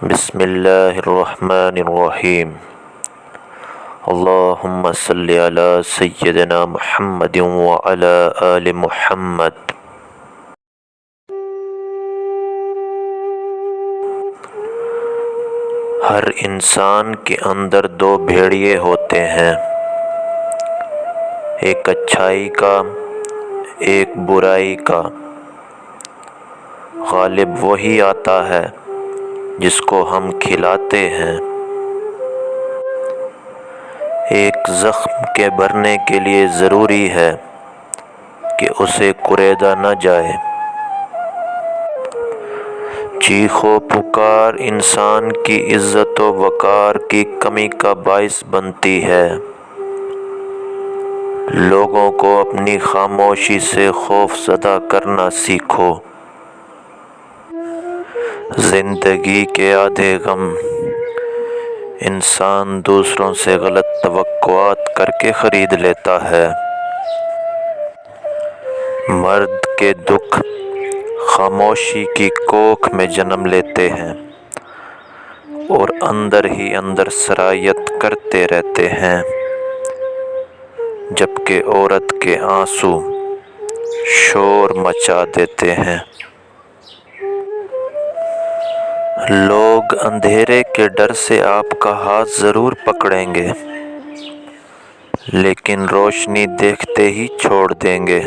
بسم اللہ الرحمن الرحیم اللہم صلی علی سیدنا محمد وعلی آل محمد۔ ہر انسان کے اندر دو بھیڑیے ہوتے ہیں، ایک اچھائی کا، ایک برائی کا۔ غالب وہی آتا ہے جس کو ہم کھلاتے ہیں۔ ایک زخم کے بھرنے کے لیے ضروری ہے کہ اسے کریدا نہ جائے۔ چیخ و پکار انسان کی عزت و وقار کی کمی کا باعث بنتی ہے۔ لوگوں کو اپنی خاموشی سے خوف زدہ کرنا سیکھو۔ زندگی کے آدھے غم انسان دوسروں سے غلط توقعات کر کے خرید لیتا ہے۔ مرد کے دکھ خاموشی کی کوکھ میں جنم لیتے ہیں اور اندر ہی اندر سرایت کرتے رہتے ہیں، جبکہ عورت کے آنسو شور مچا دیتے ہیں۔ لوگ اندھیرے کے ڈر سے آپ کا ہاتھ ضرور پکڑیں گے، لیکن روشنی دیکھتے ہی چھوڑ دیں گے۔